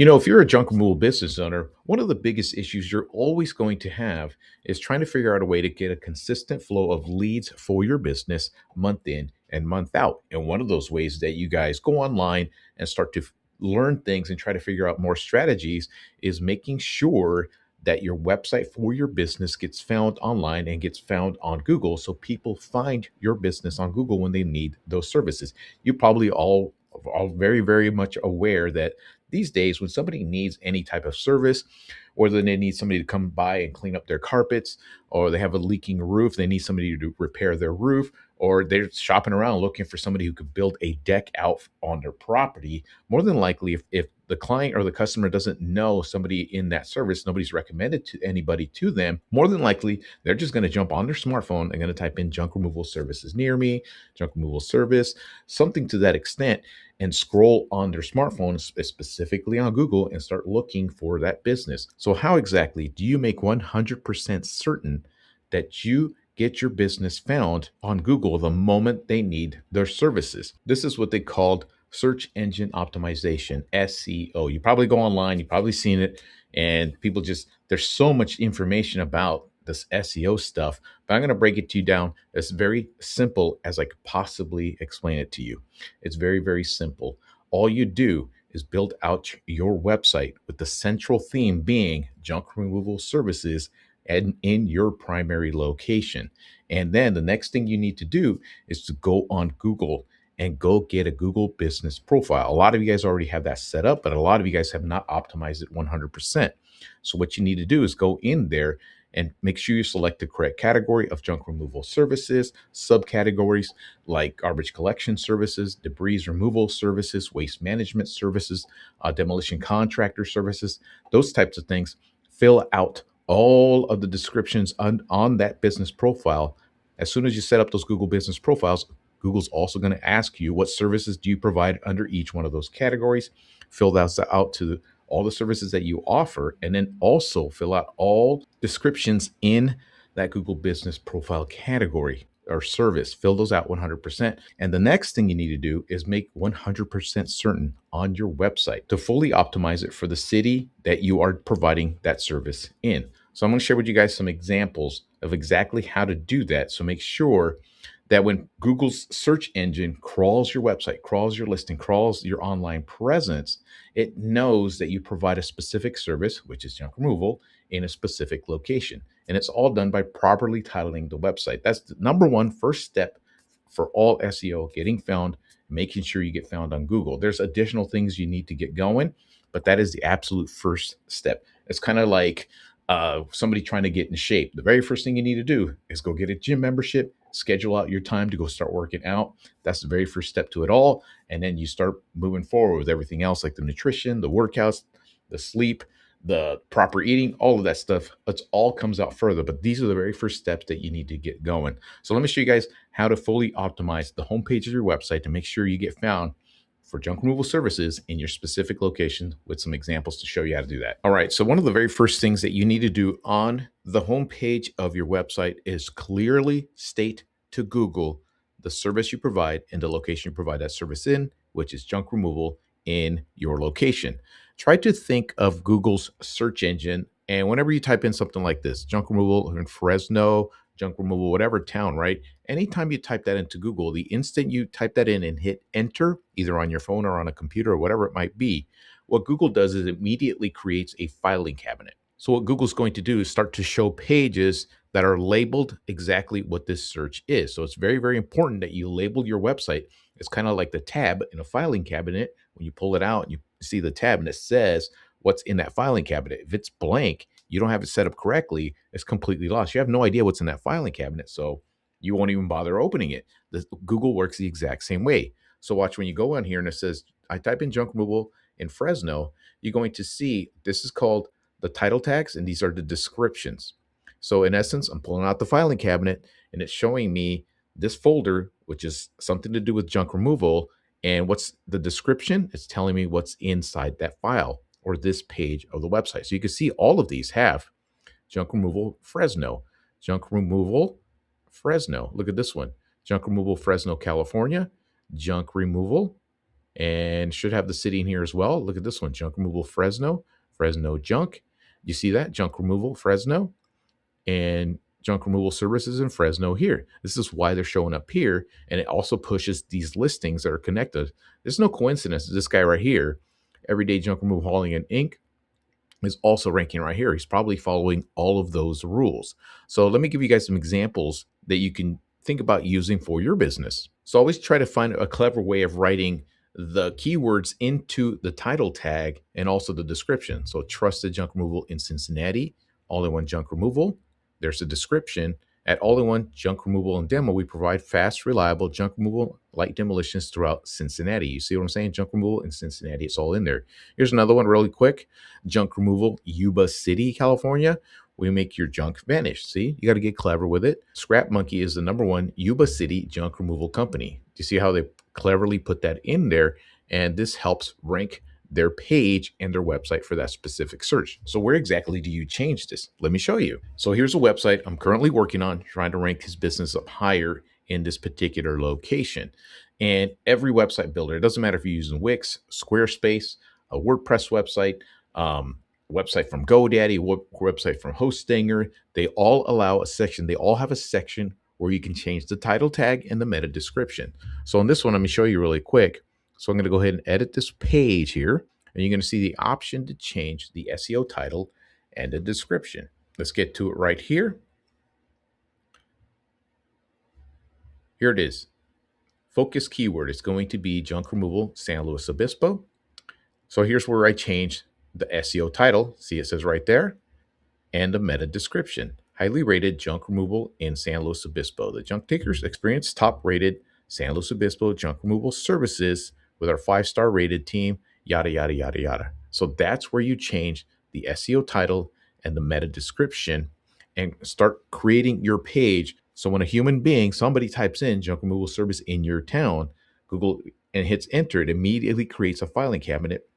If you're a junk removal business owner, one of the biggest issues you're always going to have is trying to figure out a way to get a consistent flow of leads for your business month in and month out. And one of those ways that you guys go online and start to learn things and try to figure out more strategies is making sure that your website for your business gets found online and gets found on Google so people find your business on Google when they need those services. You probably all very, very much aware that these days when somebody needs any type of service, whether they need somebody to come by and clean up their carpets, or they have a leaking roof, they need somebody to repair their roof, or they're shopping around looking for somebody who could build a deck out on their property, more than likely if the client or the customer doesn't know somebody in that service, nobody's recommended to anybody to them, more than likely they're just going to jump on their smartphone and going to type in junk removal services near me, junk removal service, something to that extent, and scroll on their smartphone, specifically on Google, and start looking for that business. So, how exactly do you make 100% certain that you get your business found on Google the moment they need their services? This is what they called search engine optimization, SEO. You probably go online, you've probably seen it, and people just, there's so much information about this SEO stuff, but I'm going to break it to you down as very simple as I could possibly explain it to you. It's very, very simple. All you do is build out your website with the central theme being junk removal services and in your primary location. And then the next thing you need to do is to go on Google and go get a Google business profile. A lot of you guys already have that set up, but a lot of you guys have not optimized it 100%. So what you need to do is go in there and make sure you select the correct category of junk removal services, subcategories like garbage collection services, debris removal services, waste management services, demolition contractor services, those types of things. Fill out all of the descriptions on that business profile. As soon as you set up those Google business profiles, Google's also going to ask you what services do you provide under each one of those categories. Fill those out to all the services that you offer, and then also fill out all descriptions in that Google business profile category or service. Fill those out 100%. And the next thing you need to do is make 100% certain on your website to fully optimize it for the city that you are providing that service in. So I'm going to share with you guys some examples of exactly how to do that. So make sure that when Google's search engine crawls your website, crawls your listing, crawls your online presence, it knows that you provide a specific service, which is junk removal, in a specific location. And it's all done by properly titling the website. That's the number one first step for all SEO, getting found, making sure you get found on Google. There's additional things you need to get going, but that is the absolute first step. It's kind of like somebody trying to get in shape. The very first thing you need to do is go get a gym membership, schedule out your time to go start working out. That's the very first step to it all. And then you start moving forward with everything else like the nutrition, the workouts, the sleep, the proper eating, all of that stuff. It all comes out further, but these are the very first steps that you need to get going. So let me show you guys how to fully optimize the homepage of your website to make sure you get found for junk removal services in your specific location with some examples to show you how to do that. All right, so one of the very first things that you need to do on the homepage of your website is clearly state to Google the service you provide and the location you provide that service in, which is junk removal in your location. Try to think of Google's search engine, and whenever you type in something like this, junk removal in Fresno, junk removal, whatever town, right? Anytime you type that into Google, the instant you type that in and hit enter, either on your phone or on a computer or whatever it might be, what Google does is immediately creates a filing cabinet. So what Google's going to do is start to show pages that are labeled exactly what this search is. So it's very, very important that you label your website. It's kind of like the tab in a filing cabinet. When you pull it out and you see the tab and it says what's in that filing cabinet. If it's blank, you don't have it set up correctly, it's completely lost. You have no idea what's in that filing cabinet, so you won't even bother opening it. Google works the exact same way. So watch when you go on here and it says, I type in junk removal in Fresno, you're going to see this is called the title tags, and these are the descriptions. So in essence, I'm pulling out the filing cabinet and it's showing me this folder, which is something to do with junk removal. And what's the description? It's telling me what's inside that file or this page of the website. So you can see all of these have junk removal Fresno, junk removal Fresno. Look at this one, junk removal Fresno, California, junk removal, and should have the city in here as well. Look at this one, junk removal Fresno, Fresno junk. You see that? Junk removal Fresno and junk removal services in Fresno here. This is why they're showing up here. And it also pushes these listings that are connected. There's no coincidence. This guy right here, Everyday Junk Removal Hauling and Inc., is also ranking right here. He's probably following all of those rules. So let me give you guys some examples that you can think about using for your business. So always try to find a clever way of writing the keywords into the title tag and also the description. So trusted junk removal in Cincinnati, all-in-one junk removal. There's a description. At All-in-One Junk Removal and Demo, we provide fast, reliable junk removal, light demolitions throughout Cincinnati. You see what I'm saying? Junk removal in Cincinnati. It's all in there. Here's another one really quick. Junk removal, Yuba City, California. We make your junk vanish. See, you got to get clever with it. Scrap Monkey is the #1 Yuba City junk removal company. Do you see how they cleverly put that in there? And this helps rank their page and their website for that specific search. So where exactly do you change this? Let me show you. So here's a website I'm currently working on, trying to rank his business up higher in this particular location. And every website builder, it doesn't matter if you're using Wix, Squarespace, a WordPress website, website from GoDaddy, website from Hostinger, they all allow a section. They all have a section where you can change the title tag and the meta description. So on this one, let me show you really quick. So I'm going to go ahead and edit this page here, and you're going to see the option to change the SEO title and the description. Let's get to it right here. Here it is. Focus keyword is going to be junk removal San Luis Obispo. So here's where I change the SEO title. See, it says right there, and the meta description. Highly rated junk removal in San Luis Obispo. The junk takers experience top rated San Luis Obispo junk removal services with our 5-star rated team, yada, yada, yada, yada. So that's where you change the SEO title and the meta description and start creating your page. So when a human being, somebody types in junk removal service in your town, Google, and hits enter, it immediately creates a filing cabinet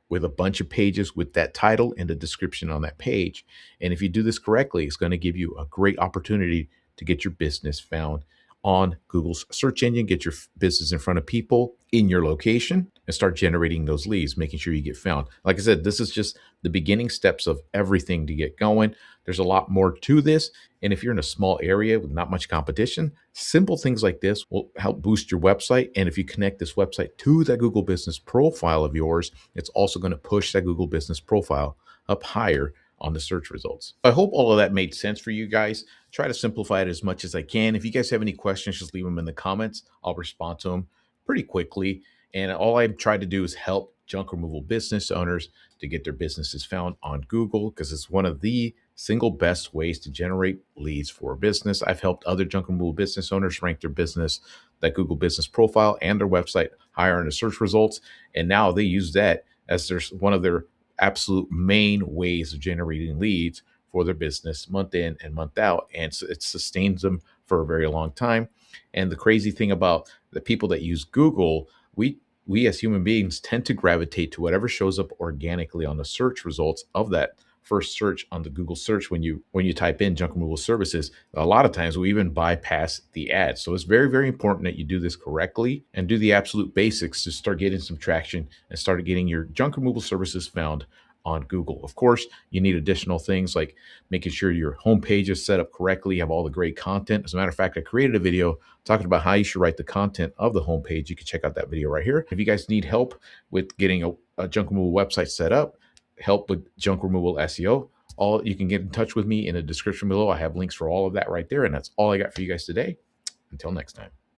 with a bunch of pages with that title and the description on that page. And if you do this correctly, it's going to give you a great opportunity to get your business found on Google's search engine, get your business in front of people in your location, and start generating those leads, making sure you get found. Like I said, this is just the beginning steps of everything to get going. There's a lot more to this. And if you're in a small area with not much competition, simple things like this will help boost your website. And if you connect this website to that Google business profile of yours, it's also going to push that Google business profile up higher on the search results. I hope all of that made sense for you guys. Try to simplify it as much as I can. If you guys have any questions, just leave them in the comments. I'll respond to them pretty quickly. And all I try to do is help junk removal business owners to get their businesses found on Google, because it's one of the single best ways to generate leads for a business. I've helped other junk removal business owners rank their business, that Google business profile and their website higher in the search results. And now they use that as one of their absolute main ways of generating leads for their business month in and month out. And so it sustains them for a very long time. And the crazy thing about the people that use Google, we as human beings tend to gravitate to whatever shows up organically on the search results of that first search on the Google search. When you type in junk removal services, a lot of times we even bypass the ads. So it's very, very important that you do this correctly and do the absolute basics to start getting some traction and start getting your junk removal services found on Google. Of course, you need additional things like making sure your homepage is set up correctly, you have all the great content. As a matter of fact, I created a video talking about how you should write the content of the homepage. You can check out that video right here. If you guys need help with getting a junk removal website set up, help with junk removal SEO, you can get in touch with me in the description below. I have links for all of that right there. And that's all I got for you guys today. Until next time.